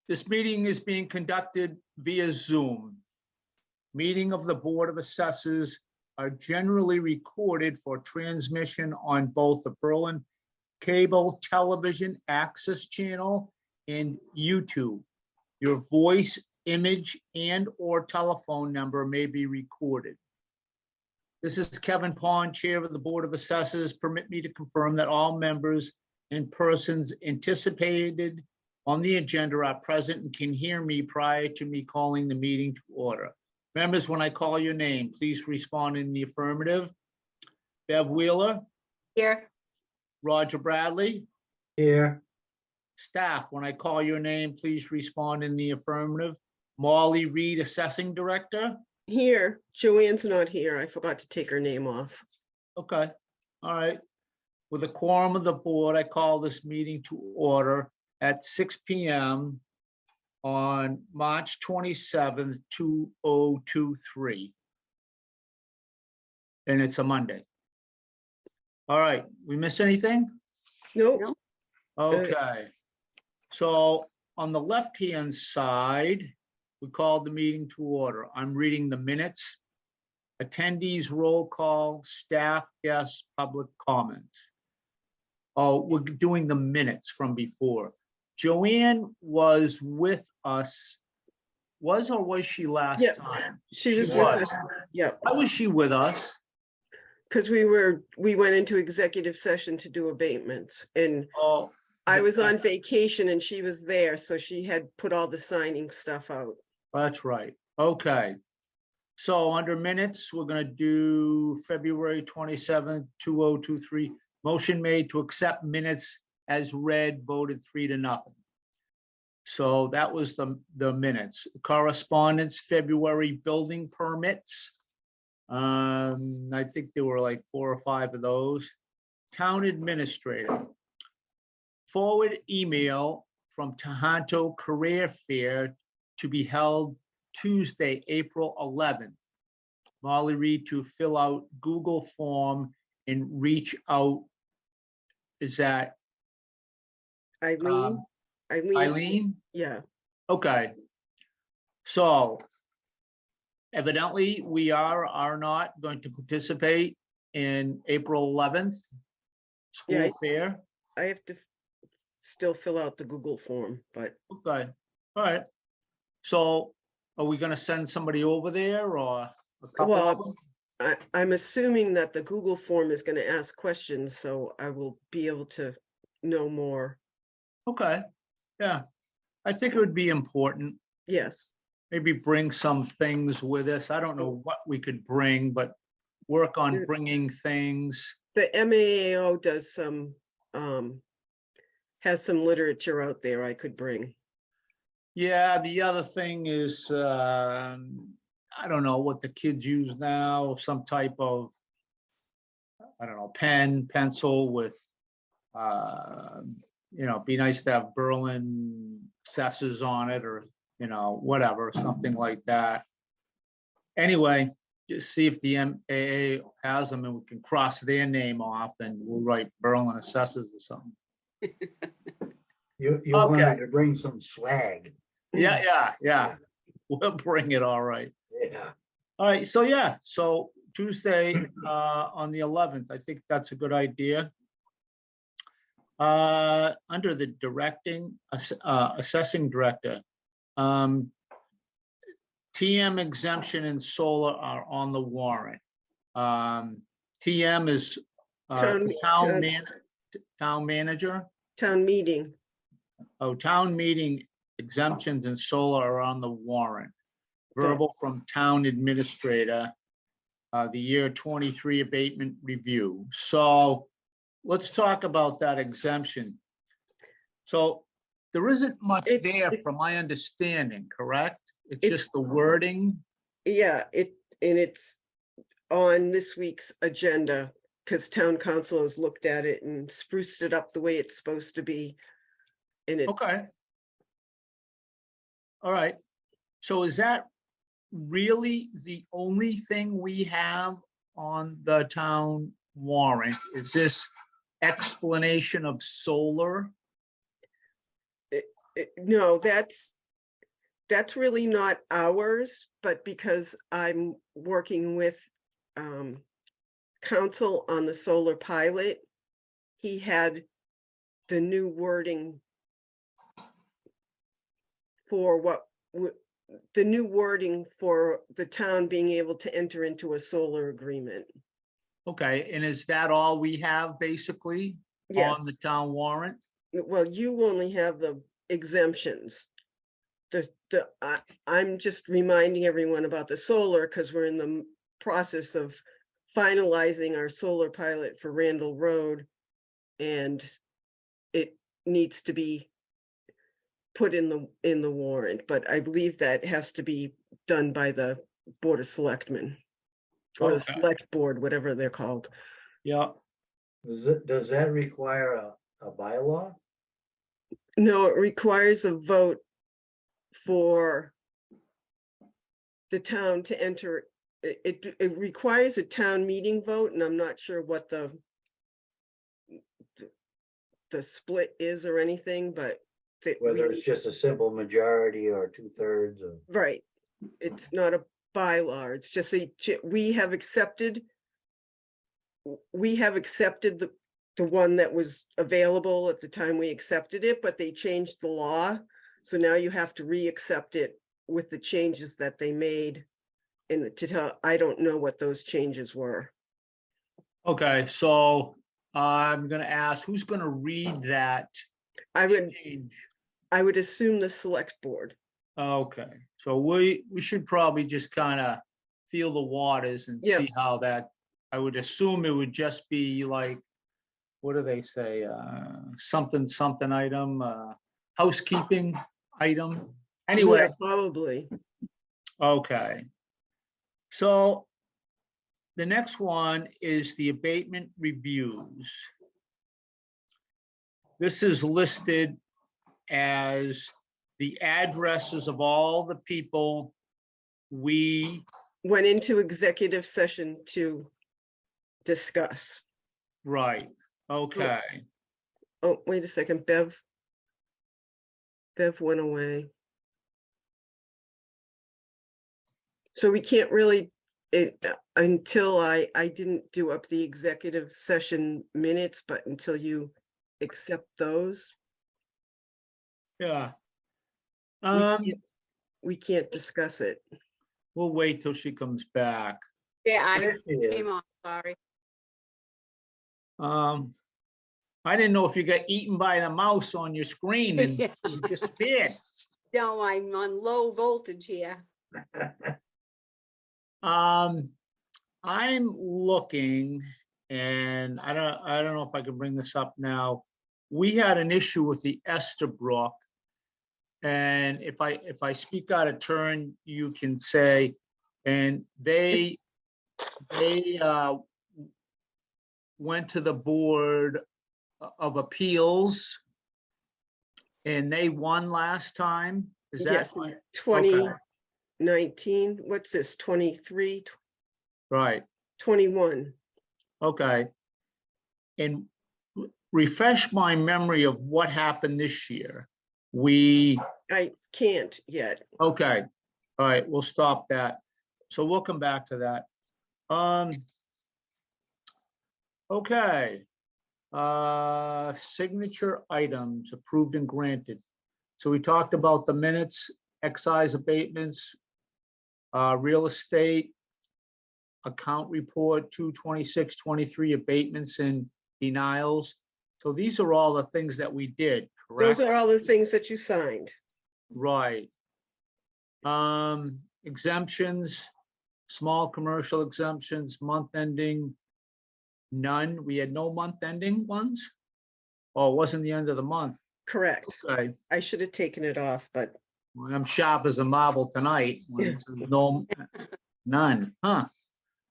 This meeting is being conducted via Zoom. Meeting of the Board of Assessors are generally recorded for transmission on both the Berlin Cable Television Access Channel and YouTube. Your voice, image, and/or telephone number may be recorded. This is Kevin Pond, Chair of the Board of Assessors. Permit me to confirm that all members and persons anticipated on the agenda are present and can hear me prior to me calling the meeting to order. Members, when I call your name, please respond in the affirmative. Bev Wheeler. Here. Roger Bradley. Here. Staff, when I call your name, please respond in the affirmative. Molly Reed, Assessing Director. Here. Joanne's not here. I forgot to take her name off. Okay. All right. With a quorum of the board, I call this meeting to order at 6 p.m. on March 27th, 2023. And it's a Monday. All right. We miss anything? Nope. Okay. So on the left-hand side, we called the meeting to order. I'm reading the minutes. Attendees, roll call, staff, guests, public comments. Oh, we're doing the minutes from before. Joanne was with us, or was she last time? She was. Yeah. Why was she with us? Because we went into executive session to do abatements, and I was on vacation and she was there, so she had put all the signing stuff out. That's right. Okay. So under minutes, we're going to do February 27th, 2023. Motion made to accept minutes as read, voted 3-0. So that was the minutes. Correspondence, February building permits. I think there were like 4 or 5 of those. Town administrator. Forward email from Tohoto Career Fair to be held Tuesday, April 11th. Molly Reed to fill out Google form and reach out. Is that Eileen? Eileen? Yeah. Okay. So evidently we are not going to participate in April 11th school fair. I have to still fill out the Google form, but. Okay. All right. So are we going to send somebody over there or a couple of them? I'm assuming that the Google form is going to ask questions, so I will be able to know more. Okay. Yeah. I think it would be important. Yes. Maybe bring some things with us. I don't know what we could bring, but work on bringing things. The MAAO does some, has some literature out there I could bring. Yeah, the other thing is, I don't know what the kids use now, some type of, I don't know, pen, pencil with, be nice to have Berlin Assessors on it or, whatever, something like that. Anyway, just see if the MAA has them and we can cross their name off and we'll write Berlin Assessors or something. You wanted to bring some swag. Yeah. We'll bring it, all right. Yeah. All right, so Tuesday on the 11th, I think that's a good idea. Under the assessing director, TM exemption and solar are on the warrant. TM is town manager. Town meeting. Oh, town meeting exemptions and solar are on the warrant. Verbal from town administrator, the year 23 abatement review. So let's talk about that exemption. So there isn't much there from my understanding, correct? It's just the wording. Yeah, it's on this week's agenda because town council has looked at it and spruced it up the way it's supposed to be. And it's okay. All right. So is that really the only thing we have on the town warrant? Is this explanation of solar? No, that's That's really not ours, but because I'm working with council on the solar pilot, he had the new wording for the new wording for the town being able to enter into a solar agreement. Okay, and is that all we have basically Yes, on the town warrant? well, you only have the exemptions. I'm just reminding everyone about the solar because we're in the process of finalizing our solar pilot for Randall Road. And it needs to be put in the warrant, but I believe that has to be done by the Board of Selectmen. Or the Okay. Select Board, whatever they're called. Yeah, Does that require a bylaw? No, it requires a vote for the town to enter. It requires a town meeting vote, and I'm not sure what the split is or anything, but Whether it's just a simple majority or 2/3 of. right. It's not a bylaw. It's just we have accepted the one that was available at the time we accepted it, but they changed the law. So now you have to re-accept it with the changes that they made. And I don't know what those changes were. okay, so I'm gonna ask, who's gonna read that I change? would assume the select board. Okay, so we should probably just kind of feel the waters and Yeah. see how that, I would assume it would just be like, what do they say? Something item, housekeeping item. Anyway, Yeah, probably. okay. So the next one is the abatement reviews. This is listed as the addresses of all the people we, Went into executive session to discuss. right, okay, Oh, wait a second, Bev went away. So we can't really, until I didn't do up the executive session minutes, but until you accept those, yeah. we we can't discuss it. We'll wait till she comes back. Yeah, I There she is. came on, sorry. I didn't know if you got eaten by the mouse on your screen and Yeah. you disappeared. No, I'm on low voltage here. I'm looking, and I don't know if I can bring this up now. We had an issue with the Estabrook, and if I speak out of turn, you can say, and they went to the Board of Appeals, and they won last time. Is that Yes, right? 2019, what's this, 23, Right. 21? Okay. And refresh my memory of what happened this year. I can't yet. Okay. All right, we'll stop that. So we'll come back to that. Okay. Signature items approved and granted. So we talked about the minutes, excise abatements, real estate, account report, 2/26/23 abatements and denials. So these are all the things that we did, correct? Those are all the things that you signed. Right. Exemptions, small commercial exemptions, month ending, none. We had no month ending ones? Oh, it wasn't the end of the month. Correct. Okay. I should have taken it off, but Well, I'm sharp as a marble tonight. When it says no, none, huh?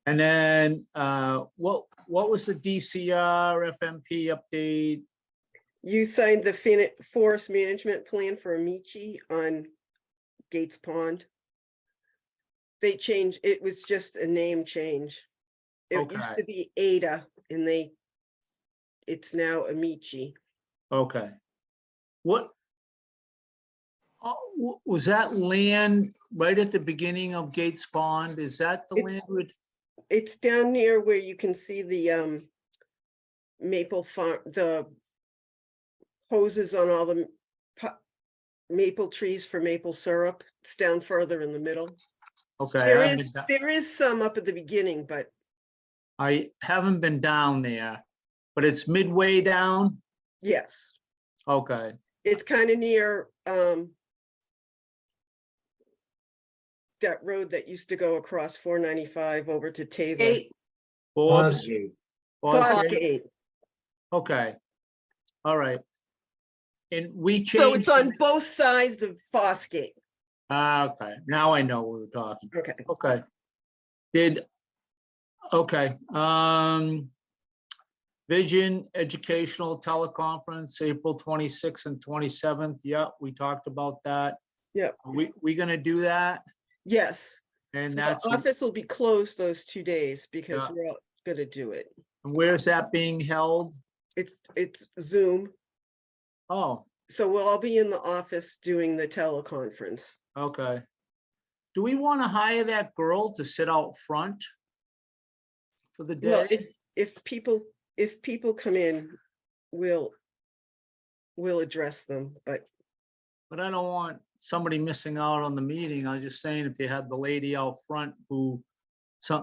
And then, what was the DCR FMP update? you signed the forest management plan for Amici on Gates Pond. They changed, it was just a name change. It used Okay. to be Ada and it's now Amici. Okay. What? Was that land right at the beginning of Gates Pond? Is that the land? It's- with- It's down near where you can see the maple farm, the hoses on all the maple trees for maple syrup. It's down further in the middle. Okay, There is some up at the beginning, but I haven't been down there, but it's midway down? yes, Okay, it's kind of near that road that used to go across 495 over to Tabor. Gate, Forbes? Osgate. Fosgate? Fosgate. Okay, all right. And we changed. So it's on both sides of Fosgate. Okay, now I know what we're talking. Okay. Okay. Okay, Vision Educational Teleconference, April 26th and 27th. Yeah, we talked about that. Yep. We gonna do that? Yes. And So that's, the office will be closed those 2 days because Yeah. we're all gonna do it. where's that being held? It's Zoom. Oh, So we'll all be in the office doing the teleconference. okay. Do we want to hire that girl to sit out front for the Well, day? if people come in, we'll address them, but But I don't want somebody missing out on the meeting. I was just saying, if you had the lady out front who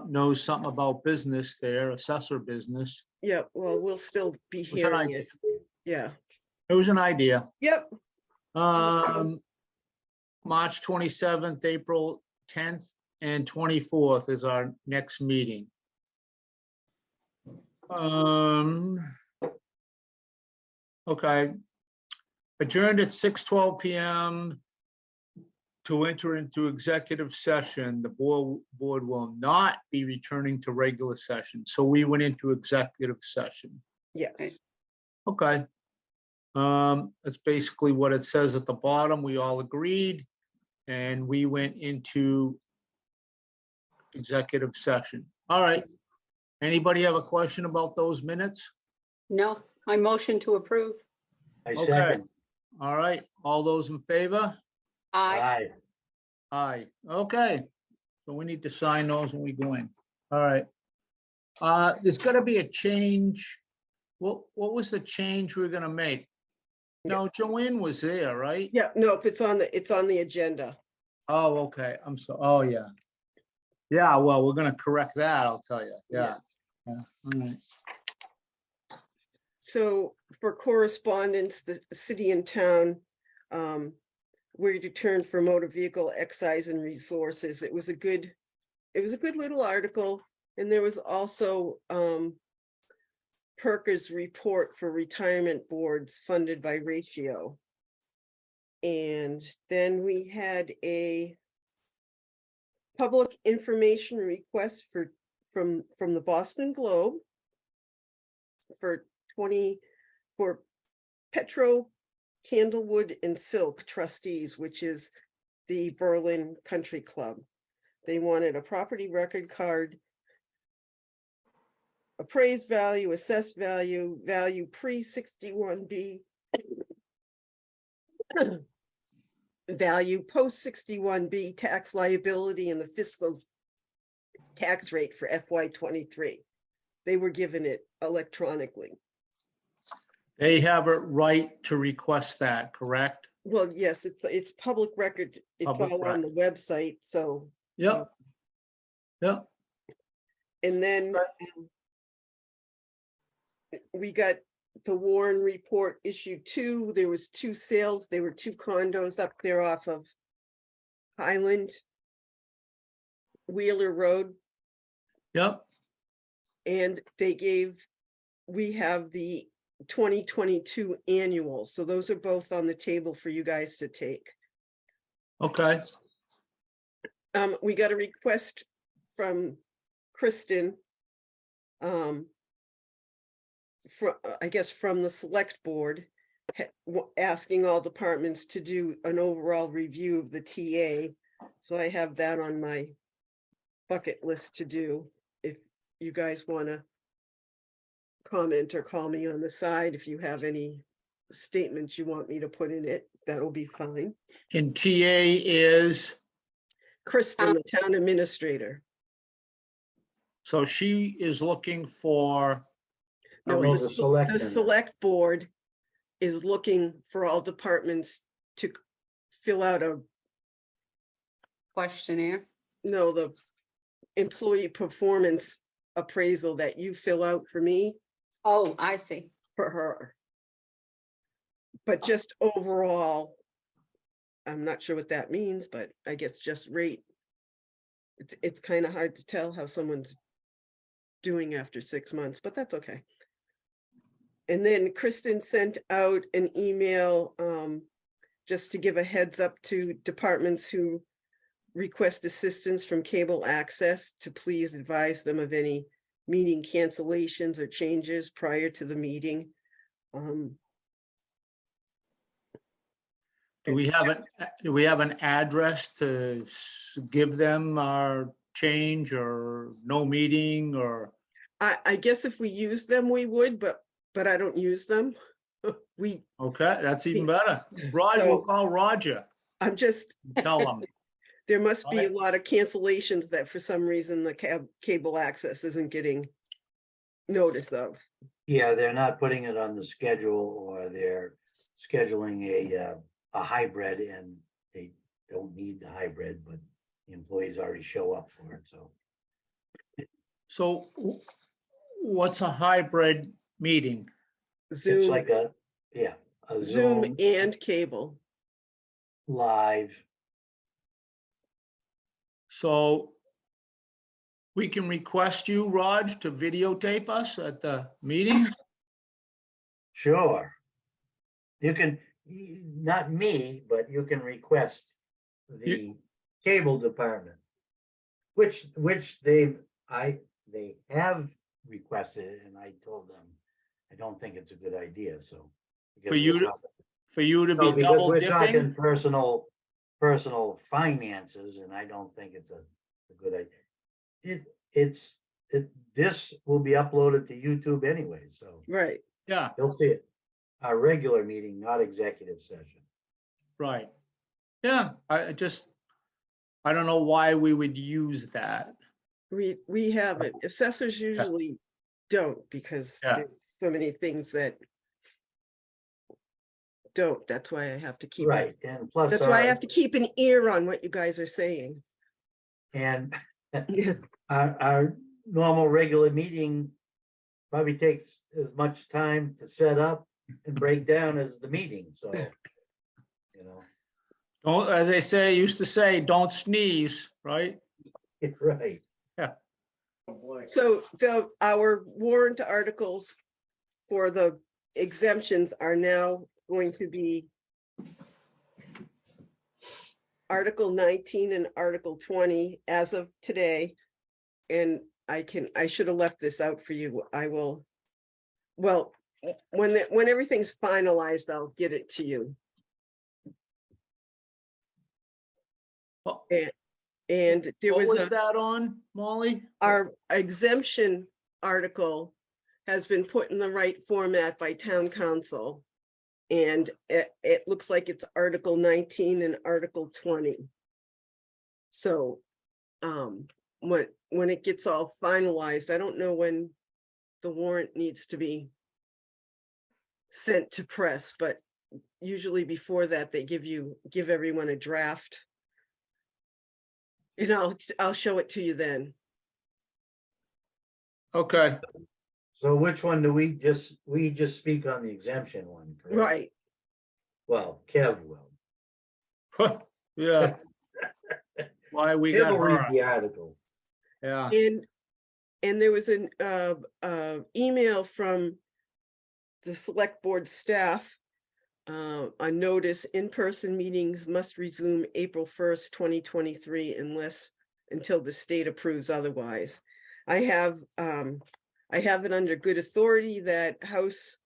knows something about business there, assessor business. yeah, well, we'll still be It was an hearing idea. it. Yeah, It was an idea. yep, March 27th, April 10th, and 24th is our next meeting. Okay. Adjourned at 6:12 PM to enter into executive session. The board will not be returning to regular session. So we went into executive session. yes, Okay. That's basically what it says at the bottom. We all agreed, and we went into executive session. All right. Anybody have a question about those minutes? no, I motion to approve. I Okay. second. All right. All those in favor? Aye. Aye. Aye. Okay. So we need to sign those when we go in. All right. There's gotta be a change. What was the change we were gonna make? No, Joanne was there, right? yeah, nope, it's on the agenda. Oh, okay. Oh, yeah. Yeah, well, we're gonna correct that, I'll tell you. Yeah. Yeah. All right. So for correspondence, the city and town, where to turn for motor vehicle excise and resources. It was a good little article. And there was also Perkins report for retirement boards funded by Ratio. And then we had a public information request from the Boston Globe for Petro, Candlewood and Silk trustees, which is the Berlin Country Club. They wanted a property record card, appraised value, assessed value, value pre-61B, value post-61B, tax liability, and the fiscal tax rate for FY23. They were given it electronically. They have it right to request that, correct? Well, yes, it's public record. It's Public all on the website, so. Yep. Yep. And then Right. We got the Warren report issue 2. There was 2 sales. There were 2 condos up there off of Highland Wheeler Road. Yep. And we have the 2022 annual. So those are both on the table for you guys to take. Okay. We got a request from Kristen, I guess from the select board, asking all departments to do an overall review of the TA. So I have that on my bucket list to do. If you guys want to comment or call me on the side, if you have any statements you want me to put in it. that will be fine. And TA is, Kristen, the town administrator. so she is looking for, No, no, the the se- selectmen. the select board is looking for all departments to fill out Questionnaire. the employee performance appraisal that you fill out for me, Oh, I see. for her. But just overall, I'm not sure what that means, but I guess just rate. It's kind of hard to tell how someone's doing after 6 months, but that's okay. And then Kristen sent out an email just to give a heads up to departments who request assistance from cable access to please advise them of any meeting cancellations or changes prior to the meeting. do we have an address to give them our change or no meeting or? I guess if we use them, we would, but I don't use them. Okay, that's even better. Roger, So- we'll call Roger. I'm just, Tell him. there must be a Alright. lot of cancellations that for some reason the cable access isn't getting notice of. Yeah, they're not putting it on the schedule, or they're scheduling a hybrid, and they don't need the hybrid, but the employees already show up for it, so. So what's a hybrid meeting? It's Zoom, like a Zoom Zoom and cable. live. So we can request you, Raj, to videotape us at the meetings? Sure. You can, not me, but you can request the cable department. Which they have requested, and I told them, I don't think it's a good idea, so. because For you we're to- talking- For you to No, be because double we're talking dipping? personal finances, and I don't think it's a good idea. This will be uploaded to YouTube anyway, so Right. Yeah, they'll see it. Our regular meeting, not executive session. right. Yeah, I don't know why we would use that. We have it. Assessors usually don't, because Yeah. there's so many things that don't. That's why I have to keep. Right, and plus. That's why I have to keep an ear on what you guys are saying. And our normal regular meeting probably takes as much time to set up and break down as the meeting, so. You know, Don't, as they used to say, don't sneeze, right? right. So our warrant articles for the exemptions are now going to be Article 19 and Article 20 as of today. And I should have left this out for you. I will, well, when everything's finalized, I'll get it to you. What And there what was was a, that on, Molly? our exemption article has been put in the right format by town council. And it looks like it's Article 19 and Article 20. So when it gets all finalized, I don't know when the warrant needs to be sent to press, but usually before that, they give everyone a draft. And I'll show it to you then. Okay, So which one do we just speak on the exemption one, correct? Right. Well, Kev will. yeah. Why we Kev got will read her, the article. yeah. And there was an email from the select board staff. A notice, in-person meetings must resume April 1st, 2023 until the state approves otherwise. I have it under good authority that House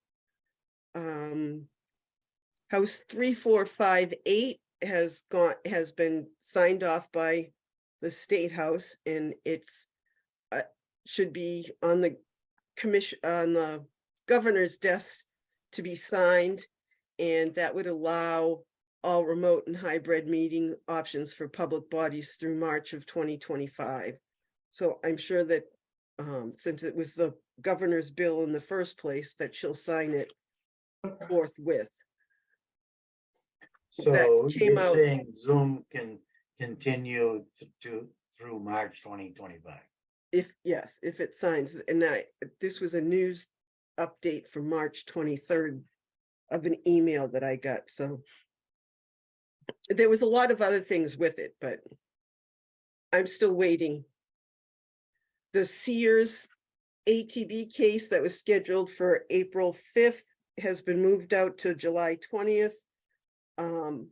3458 has been signed off by the State House, and it's should be on the governor's desk to be signed, and that would allow all remote and hybrid meeting options for public bodies through March of 2025. So I'm sure that since it was the governor's bill in the first place, that she'll sign it forthwith. So came you're out- saying Zoom can continue through March 2025? If it signs, and this was a news update from March 23rd of an email that I got, so there was a lot of other things with it, but I'm still waiting. The Sears ATV case that was scheduled for April 5th has been moved out to July 20th. Mr.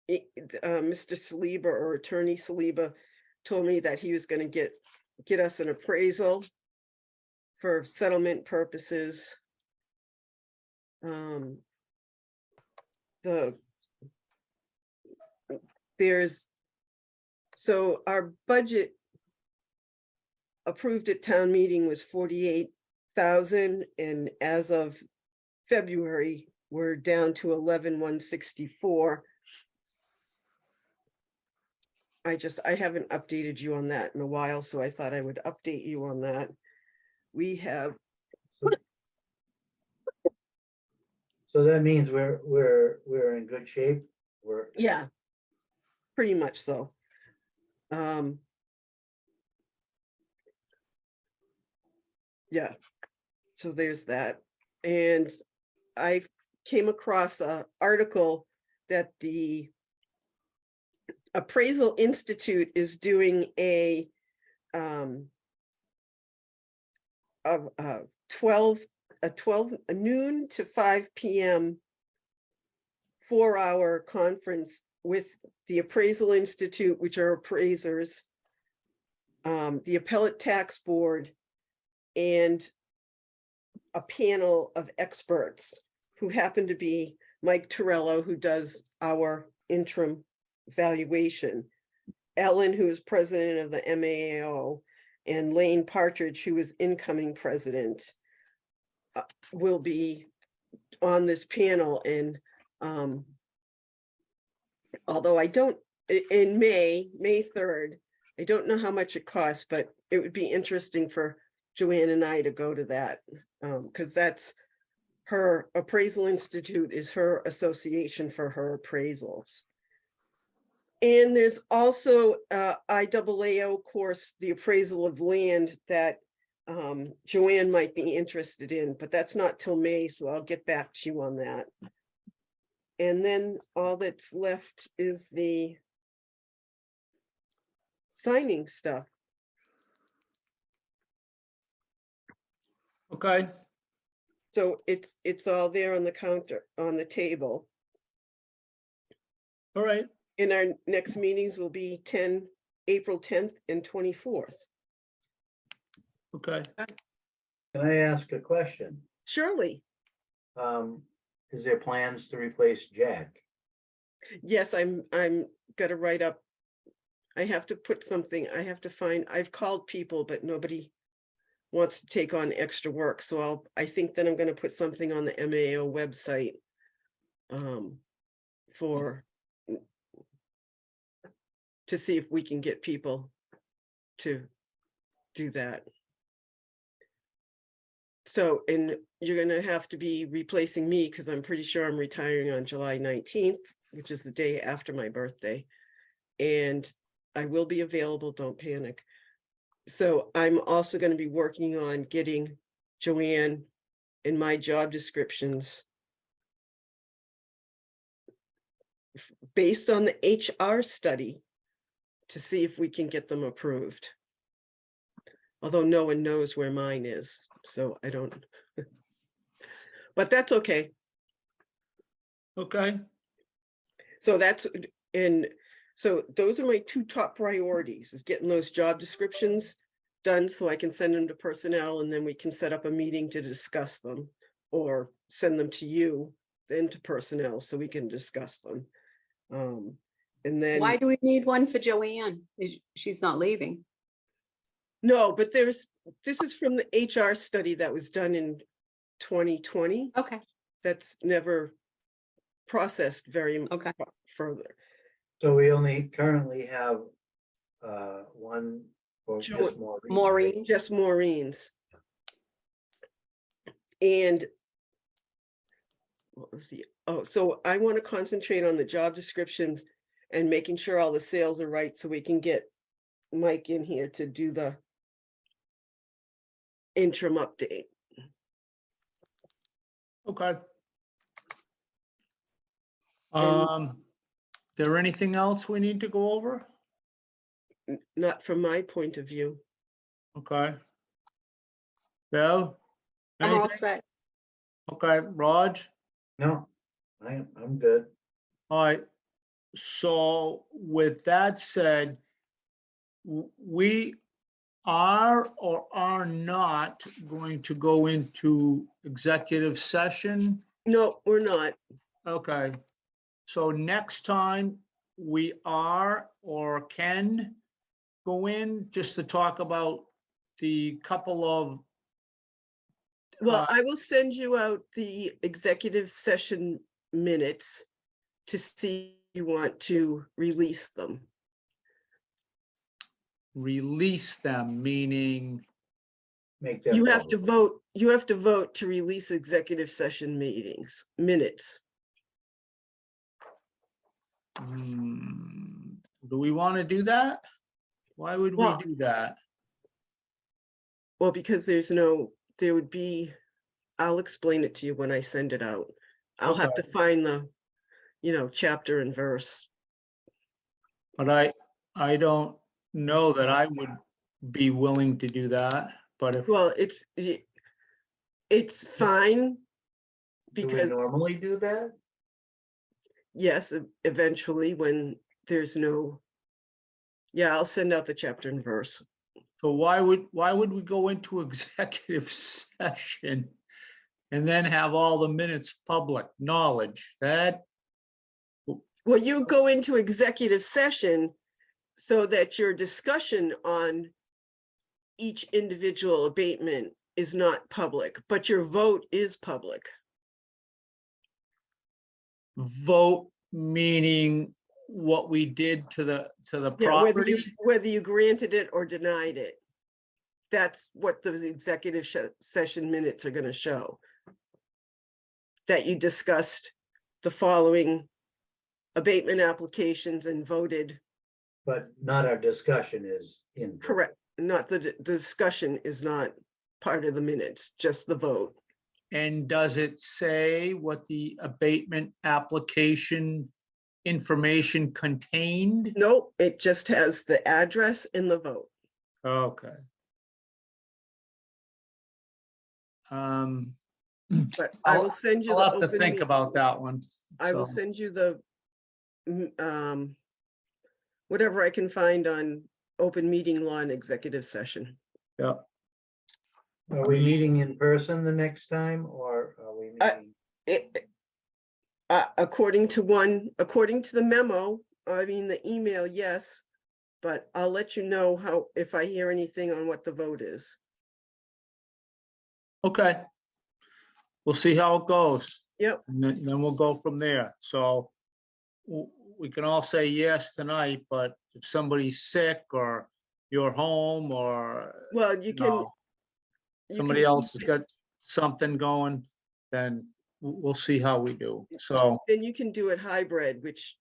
Saliba, or Attorney Saliba, told me that he was going to get us an appraisal for settlement purposes. So our budget approved at town meeting was 48,000, and as of February, we're down to 11,164. I haven't updated you on that in a while, so I thought I would update you on that. We have, So that means we're in good shape? yeah, pretty much so. Yeah, so there's that. And I came across an article that the Appraisal Institute is doing a 12 noon to 5 p.m. 4-hour conference with the Appraisal Institute, which are appraisers, the Appellate Tax Board, and a panel of experts who happen to be Mike Torello, who does our interim valuation, Ellen, who is president of the MAAO, and Lane Partridge, who is incoming president, will be on this panel. And although I don't, in May 3rd, I don't know how much it costs, but it would be interesting for Joanne and I to go to that, because that's her Appraisal Institute is her association for her appraisals. And there's also IAAO course, the appraisal of land, that Joanne might be interested in, but that's not till May, so I'll get back to you on that. And then all that's left is the signing stuff. Okay, So it's all there on the counter, on the table. all right. And our next meetings will be April 10th and 24th. Okay. Can I ask a question? Surely. Is there plans to replace Jack? Yes, I'm gonna write up. I have to put something, I've called people, but nobody wants to take on extra work. So I think that I'm gonna put something on the MAO website to see if we can get people to do that. So, and you're gonna have to be replacing me, because I'm pretty sure I'm retiring on July 19th, which is the day after my birthday. And I will be available, don't panic. So I'm also going to be working on getting Joanne in my job descriptions based on the HR study to see if we can get them approved. Although no one knows where mine is, so I don't, but that's okay. Okay, So so those are my two top priorities, is getting those job descriptions done so I can send them to personnel, and then we can set up a meeting to discuss them, or send them to you, then to personnel, so we can discuss them. And then. Why do we need one for Joanne? She's not leaving. No, but this is from the HR study that was done in 2020. Okay, That's never processed very Okay. further. So we only currently have one, or Sure. just Maureen. right? Maureen. Just Maureen's. And what was so I want to concentrate on the job descriptions and making sure all the sales are right so we can get Mike in here to do the interim update. Okay. And- There anything else we need to go over? Not from my point of view. Okay. Bill? I'm all Anything? set. Okay, Raj? No, I'm good. All right. So with that said, we are or are not going to go into executive session. No, we're not. Okay. So next time we are or can go in just to talk about the couple of, Well, I will send you out the executive session minutes to see if you want to release them. release them, meaning, Make that. You have to public. vote, you have to vote to release executive session meetings, minutes. do we want to do that? Why would we Well- do that? Well, because there would be, I'll explain it to you when I send it out. I'll have to find the, chapter and verse. But I don't know that I would be willing to do that, but if, Well, it's fine. Do we Because, normally do that? yes, eventually when there's no, yeah, I'll send out the chapter and verse. so why would we go into executive session and then have all the minutes public knowledge? That, Well, you go into executive session so that your discussion on each individual abatement is not public, but your vote is public. vote meaning what we did to the Yeah, property? whether you granted it or denied it. That's what the executive session minutes are going to show. That you discussed the following abatement applications and voted. But not our discussion is in. Correct. Not the discussion is not part of the minutes, just the vote. And does it say what the abatement application information contained? No, it just has the address and the vote. Okay. But I will send you the. I'll have to open think meet- about that one. I will So, send you the whatever I can find on open meeting law and executive session. yeah, Are we meeting in person the next time, or are we meeting? According to the memo, I mean, the email, yes. But I'll let you know if I hear anything on what the vote is. okay. We'll see how it goes. Yep. And then we'll go from there. So we can all say yes tonight, but if somebody's sick or you're home or Well, you can. know, somebody else has got something going, then we'll see how we do. So, Then you can do it hybrid, which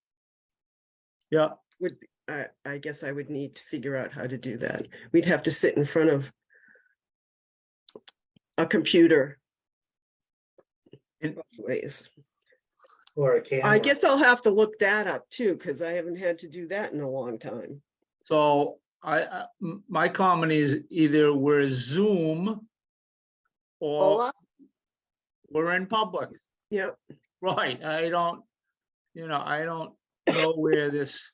yeah, would, I guess I would need to figure out how to do that. We'd have to sit in front of a computer. In- Both ways. Or a camera? I guess I'll have to look that up too, because I haven't had to do that in a long time. so my comment is either we're Zoom or Hola? we're in public. Yeah, Right, I don't know where this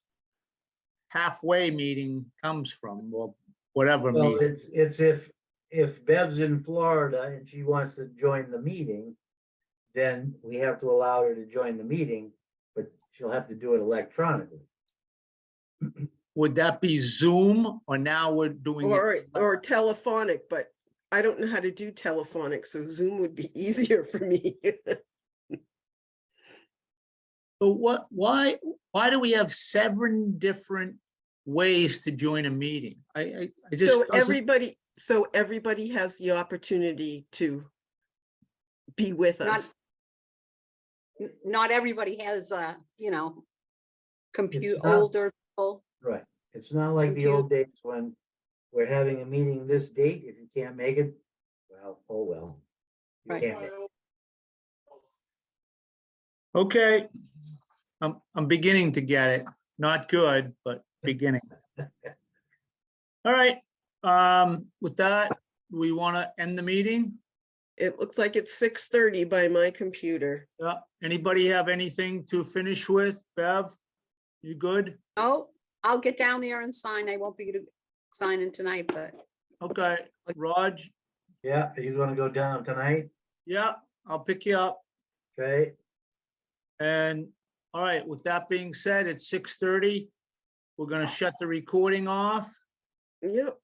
halfway meeting comes from, or whatever Well, meeting. it's if Bev's in Florida and she wants to join the meeting, then we have to allow her to join the meeting, but she'll have to do it electronically. Would that be Zoom, or now we're doing it? or telephonic, but I don't know how to do telephonic, so Zoom would be easier for me. But why do we have 7 different ways to join a meeting? I just So doesn't- everybody has the opportunity to be with Not- us. Not everybody has, It's not- older people. Right. It's not like the old days when we're having a meeting this date. If you can't make it, well, oh well. You Right. can't make it. Okay. I'm beginning to get it. Not good, but beginning. All right. With that, we want to end the meeting? It looks like it's 6:30 by my computer. Yeah. Anybody have anything to finish with? Bev, you good? Oh, I'll get down there and sign. I won't be signing tonight, but Okay. Raj? Yeah, are you gonna go down tonight? Yeah, I'll pick you up. Okay, And, all right, with that being said, it's 6:30. We're gonna shut the recording off. Yep.